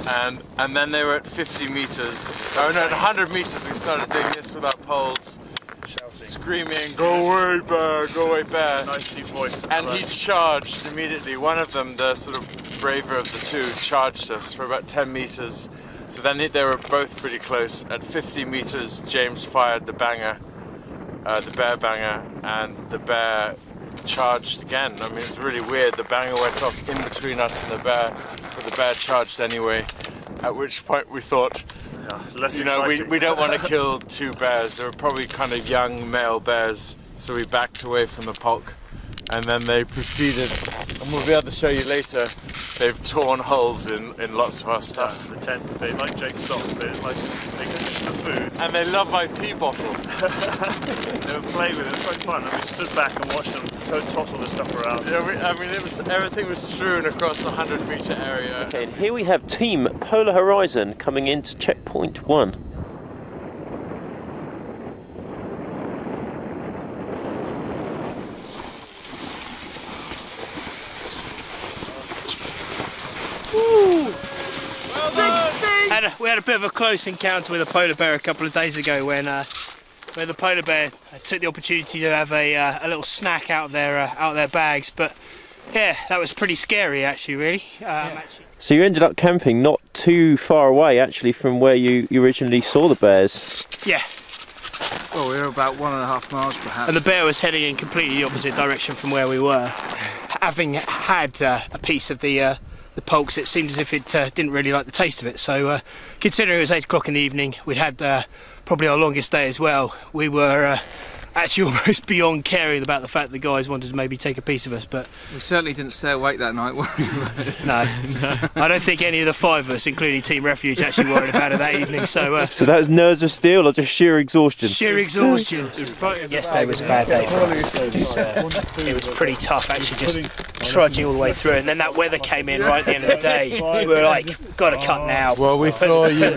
And then they were at 50 meters. Oh no, at 100 meters we started doing this with our poles, screaming, "Go away, bear! Go away, bear!" Nice deep voice. And he charged immediately. One of them, the sort of braver of the two, charged us for about 10 meters. So then they were both pretty close. At 50 meters, James fired the banger, the bear banger, and the bear charged again. I mean, it's really weird. The banger went off in between us and the bear, but the bear charged anyway. At which point we thought, you know, we don't want to kill two bears. They were probably kind of young male bears, so we backed away from the polk. And then they proceeded, and we'll be able to show you later, they've torn holes in lots of our stuff. The tent, they like Jake's socks, they like the food. And they love my pee bottle. They were playing with it, it was quite fun. And we stood back and watched them toss all this stuff around. Yeah, I mean, everything was strewn across the 100-meter area. Okay, and here we have Team Polar Horizon coming into checkpoint 1. We had a bit of a close encounter with a polar bear a couple of days ago when the polar bear took the opportunity to have a little snack out of their bags. But yeah, that was pretty scary actually, really. So you ended up camping not too far away actually from where you originally saw the bears. Yeah. Well, we were about 1.5 miles perhaps. And the bear was heading in completely the opposite direction from where we were. Having had a piece of the pulse, it seemed as if it didn't really like the taste of it. So considering it was 8 o'clock in the evening, we'd had probably our longest day as well. We were actually almost beyond caring about the fact that the guys wanted to maybe take a piece of us, but we certainly didn't stay awake that night, were we? No. I don't think any of the 5 of us, including Team Refuge, actually worried about it that evening. So so that was nerves of steel or just sheer exhaustion? Sheer exhaustion. Yesterday was a bad day for us. It was pretty tough actually, just trudging all the way through, and then that weather came in right at the end of the day. We were like, gotta cut now. Well, we saw you.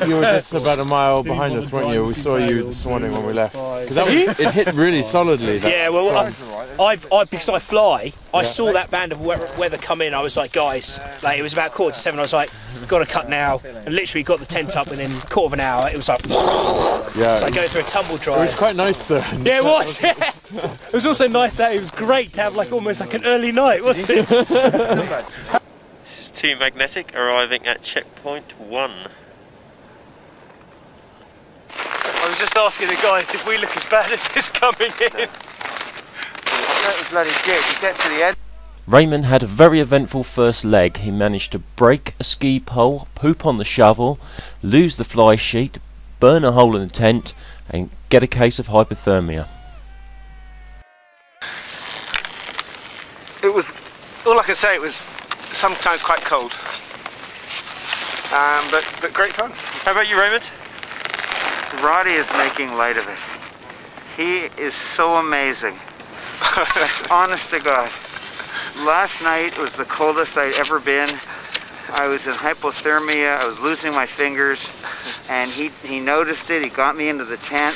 You were just about a mile behind us, weren't you? We saw you this morning when we left. It hit really solidly. Yeah, well, because I fly, I saw that band of weather come in. I was like, guys, like it was about 7:15. I was like, got to cut now, and literally got the tent up within a quarter of an hour. It was like, yeah, it's like going through a tumble dry. It was quite nice, though. Yeah, it was. Yeah. It was also nice that it was great to have like almost like an early night, wasn't it? This is Team Magnetic arriving at checkpoint 1. I was just asking the guys, did we look as bad as this coming in? That was bloody good. You get to the end. Raymond had a very eventful first leg. He managed to break a ski pole, poop on the shovel, lose the fly sheet, burn a hole in the tent, and get a case of hypothermia. It was, all I can say, it was sometimes quite cold, but great fun. How about you, Raymond? Roddy is making light of it. He is so amazing. Honest to God. Last night was the coldest I'd ever been. I was in hypothermia, I was losing my fingers, and he noticed it, he got me into the tent.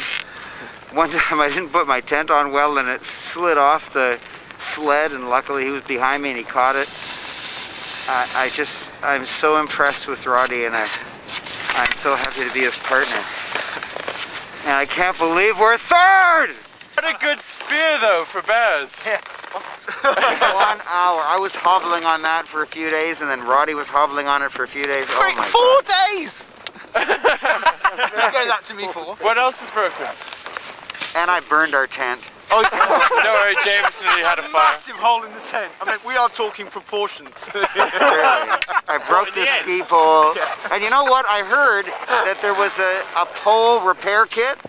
One time I didn't put my tent on well and it slid off the sled, and luckily he was behind me and he caught it. I'm so impressed with Roddy, and I'm so happy to be his partner. And I can't believe we're third! What a good spear, though, for bears. Yeah. 1 hour. I was hobbling on that for a few days, and then Roddy was hobbling on it for a few days. Oh my 4 days! You gave that to me for. What else is broken? And I burned our tent. Oh, don't worry, James nearly had a fire. Massive hole in the tent. I mean, we are talking proportions. Really. I broke the ski pole. And you know what? I heard that there was a pole repair kit,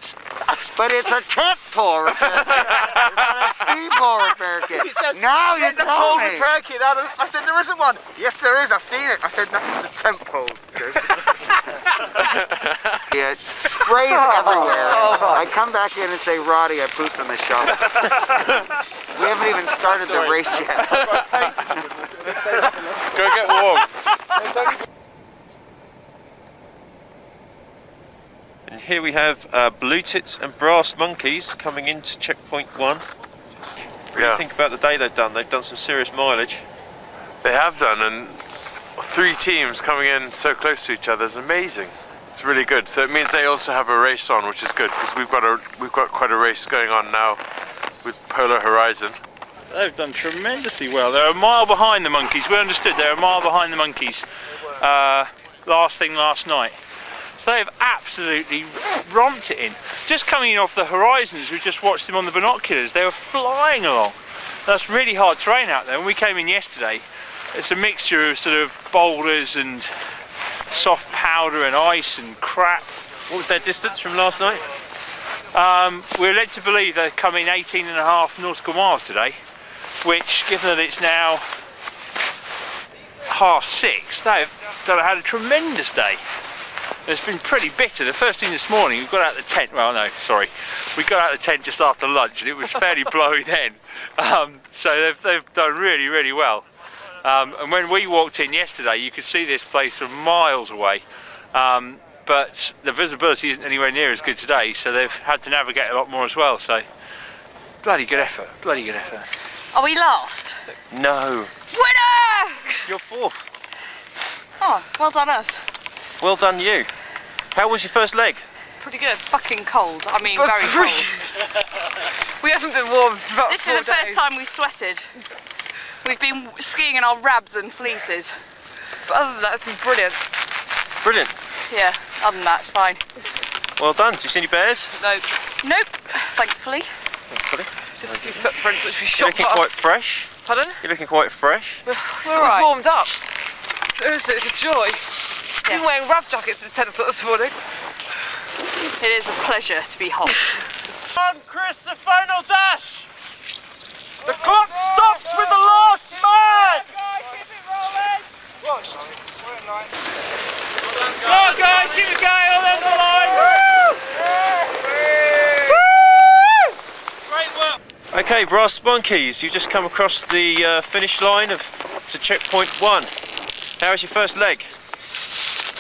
but it's a tent pole repair kit. It's not a ski pole repair kit. Now you the tell pole me. repair kit out of, I said, there isn't one. Yes, there is. I've seen it. I said, that's the tent pole. It sprays everywhere. I come back in and say, Roddy, I pooped on the shovel. We haven't even started the race yet. Go get warm. And here we have Blue Tits and Brass Monkeys coming into checkpoint 1. What do you think about the day they've done? They've done some serious mileage. They have done, and 3 teams coming in so close to each other is amazing. It's really good. So it means they also have a race on, which is good because we've got quite a race going on now with Polar Horizon. They've done tremendously well. They're a mile behind the monkeys. We understood they're a mile behind the monkeys last night. So they've absolutely romped it in. Just coming in off the horizons, we just watched them on the binoculars. They were flying along. That's really hard terrain out there. When we came in yesterday, it's a mixture of sort of boulders and soft powder and ice and crap. What was their distance from last night? We're led to believe they're coming 18.5 nautical miles today, which, given that it's now 6:30, they've had a tremendous day. It's been pretty bitter. The first thing this morning, we got out of the tent, well no, sorry, we got out of the tent just after lunch and it was fairly blowy then. So they've done really, really well. And when we walked in yesterday, you could see this place from miles away, but the visibility isn't anywhere near as good today, so they've had to navigate a lot more as well. So, bloody good effort, bloody good effort. Are we last? No. Winner! You're 4th. Oh, well done us. Well done you. How was your first leg? Pretty good. Fucking cold. I mean, very cold. We haven't been warm for about This is the first time we've sweated. We've been skiing in our rabs and fleeces. But other than that, it's been brilliant. Brilliant. Yeah, other than that, it's fine. Well done. Do you see any bears? Nope. Nope, thankfully. Thankfully. It's just a few footprints which we You're shot looking past. quite fresh. Pardon? You're looking quite fresh. We're right. warmed up. Seriously, it's a joy. Yes. Been wearing rab jackets since 10 o'clock this morning. It is a pleasure to be hot. On Chris, the final dash! The clock stopped with the last man! Go on guys, keep it going on the line! Great work! Okay, Brass Monkeys, you just come across the finish line to checkpoint 1. How was your first leg?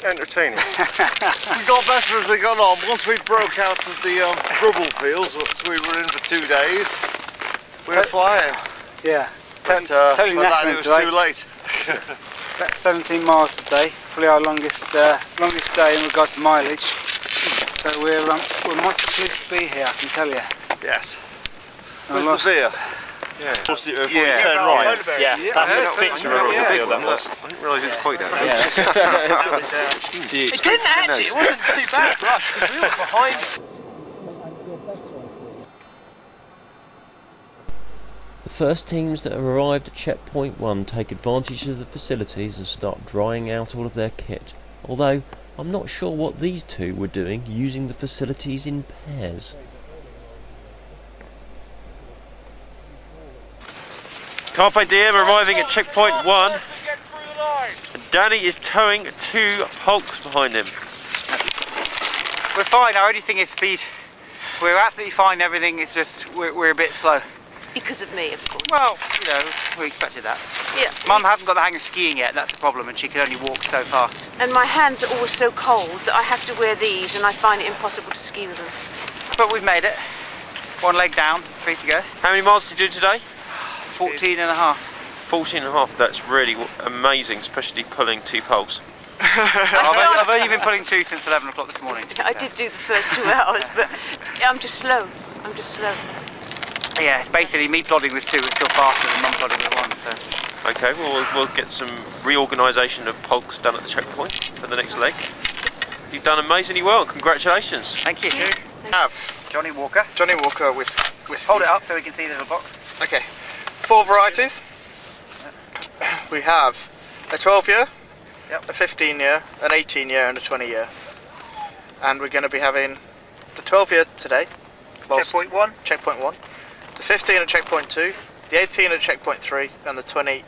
Entertaining. We got better as we got on. Once we broke out of the rubble fields, which we were in for 2 days, we were flying. Yeah, But totally by that national it was today. too late. About 17 miles today, probably our longest day in regard to mileage. So we're much pleased to be here, I can tell you. Yes. And Where's the beer? Yeah. Yeah. Turn right. Yeah, that's a picture of That was a big that one. was. I didn't realise it's quite that big. It didn't actually, it wasn't too bad for us because we were behind. The first teams that have arrived at checkpoint 1 take advantage of the facilities and start drying out all of their kit. Although, I'm not sure what these two were doing using the facilities in pairs. Carpe Diem arriving at checkpoint 1, and Danny is towing 2 Polks behind him. We're fine, our only thing is speed. We're absolutely fine, everything, it's just we're a bit slow. Because of me, of course. Well, you know, we expected that. Yeah. Mum hasn't got the hang of skiing yet, that's the problem, and she can only walk so fast. And my hands are always so cold that I have to wear these and I find it impossible to ski with them. But we've made it. 1 leg down, 3 to go. How many miles did you do today? 14 and a half. 14 and a half, that's really amazing, especially pulling 2 poles. I've only been pulling 2 since 11 o'clock this morning. I did do the first 2 hours, but I'm just slow. I'm just slow. Yeah, it's basically me plodding with 2, it's still faster than Mum plodding with 1, so. Okay, well we'll get some reorganisation of Polks done at the checkpoint for the next leg. You've done amazingly well, congratulations. Thank you. Have Johnny Walker. Johnny Walker whiskey. Hold it up so we can see the little box. Okay. 4 varieties. We have a 12-year, Yep. a 15-year, an 18-year and a 20-year. And we're going to be having the 12-year today. Checkpoint 1. Checkpoint 1. The 15 at checkpoint 2, the 18 at checkpoint 3 and the 20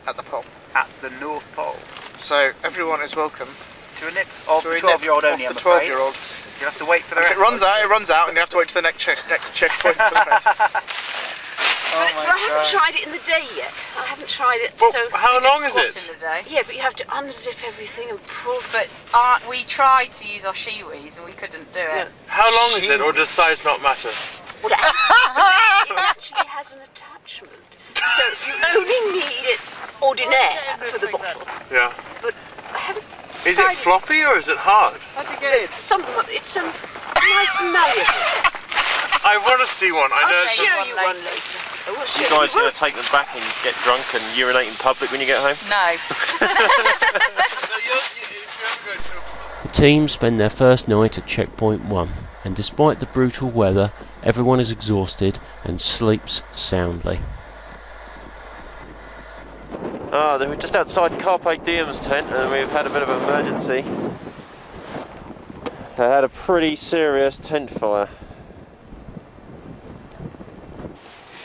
at the pole. At the North Pole. So everyone is welcome. To a nip of to the a nip 12-year-old only, of I'm the afraid. 12-year-old. You'll have to wait for the If rest. it runs out, it runs out and you have to wait to the next checkpoint for the rest. I haven't tried it in the day yet. I haven't tried it. Well, so how you just long is squat it? In the day. Yeah, but you have to unzip everything and pull. But we tried to use our shiwis and we couldn't do it. How long is it, or does size not matter? Well, it actually has an attachment, so you only need it ordinaire for the bottle. Yeah. But I haven't. Is it floppy or is it hard? Something like it's nice and malleable. I want to see one. I know. I'll show you one later. You guys going to take them back and get drunk and urinate in public when you get home? No. The team spend their first night at checkpoint 1, and despite the brutal weather, everyone is exhausted and sleeps soundly. We're just outside Carpe Diem's tent and we've had a bit of an emergency. They had a pretty serious tent fire.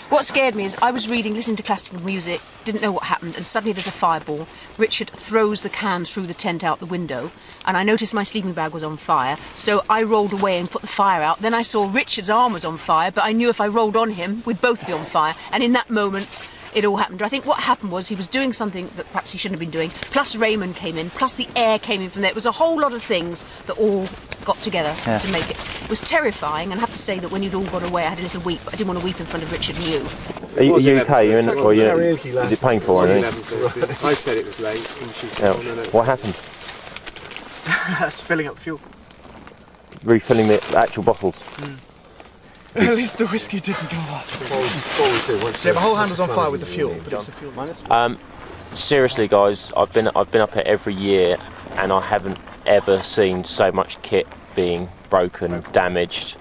What scared me is I was listening to classical music, didn't know what happened, and suddenly there's a fireball. Richard throws the can through the tent out the window, and I noticed my sleeping bag was on fire, so I rolled away and put the fire out. Then I saw Richard's arm was on fire, but I knew if I rolled on him, we'd both be on fire, and in that moment, it all happened. I think what happened was he was doing something that perhaps he shouldn't have been doing, plus Raymond came in, plus the air came in from there. It was a whole lot of things that all got together to make it. It was terrifying, and I have to say that when you'd all got away, I had a little weep. I didn't want to weep in front of Richard and you. Are you okay? Is it painful? I said it was late. And she what happened? That's filling up fuel. Refilling the actual bottles. At least the whiskey didn't go off. Yeah, my whole hand was on fire with the fuel, but it was the fuel. Seriously, guys, I've been up here every year, and I haven't ever seen so much kit being broken, damaged,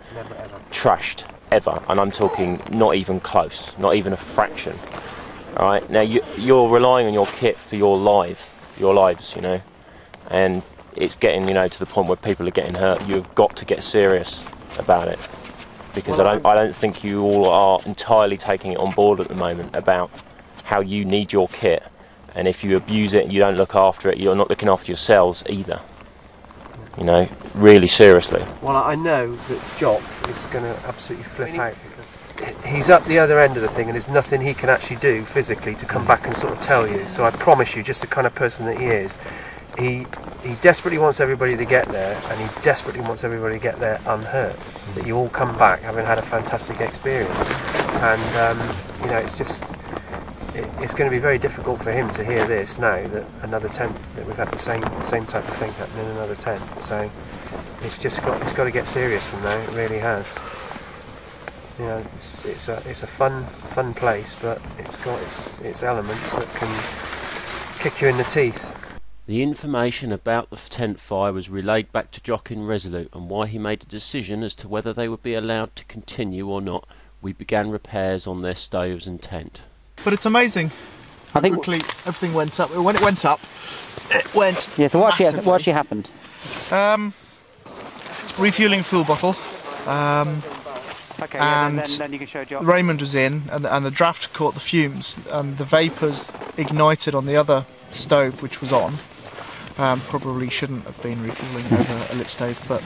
trashed ever. And I'm talking not even close, not even a fraction. All right, now you're relying on your kit for your lives, you know, and it's getting, you know, to the point where people are getting hurt. You've got to get serious about it. Because I don't think you all are entirely taking it on board at the moment about how you need your kit, and if you abuse it and you don't look after it, you're not looking after yourselves either. You know, really seriously. Well, I know that Jock is going to absolutely flip out because he's up the other end of the thing and there's nothing he can actually do physically to come back and sort of tell you. So I promise you, just the kind of person that he is, he desperately wants everybody to get there, and he desperately wants everybody to get there unhurt. That you all come back having had a fantastic experience, and you know, it's just it's going to be very difficult for him to hear this now, that another tent, that we've had the same type of thing happen in another tent. So it's got to get serious from now. It really has. You know, it's a fun place, but it's got its elements that can kick you in the teeth. The information about the tent fire was relayed back to Jock in Resolute, and why he made a decision as to whether they would be allowed to continue or not. We began repairs on their stoves and tent. But it's amazing how quickly everything went up. When it went up, it went Yeah, so what actually happened? Refueling fuel bottle. Okay, and then you can show Jock. Raymond was in, and the draft caught the fumes, and the vapours ignited on the other stove, which was on. Probably shouldn't have been refueling over a lit stove, but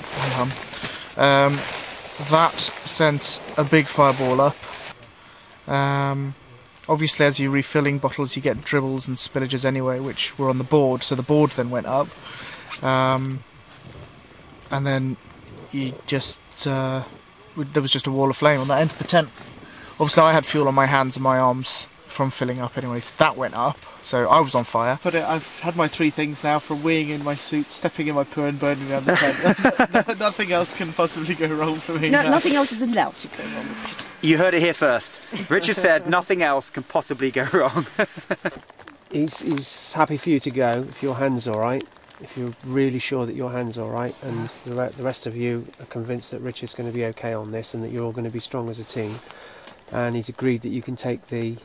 that sent a big fireball up. Obviously, as you're refilling bottles, you get dribbles and spillages anyway, which were on the board, so the board then went up. And then you just there was just a wall of flame on that end of the tent. Obviously, I had fuel on my hands and my arms from filling up anyway, so that went up, so I was on fire. But I've had my three things now, from weeing in my suit, stepping in my poo and burning around the tent. Nothing else can possibly go wrong for me now. Nothing else is allowed to go wrong, Richard. You heard it here first. Richard said nothing else can possibly go wrong. He's happy for you to go if your hand's all right, if you're really sure that your hand's all right, and the rest of you are convinced that Richard's going to be okay on this and that you're all going to be strong as a team. And he's agreed that you can take the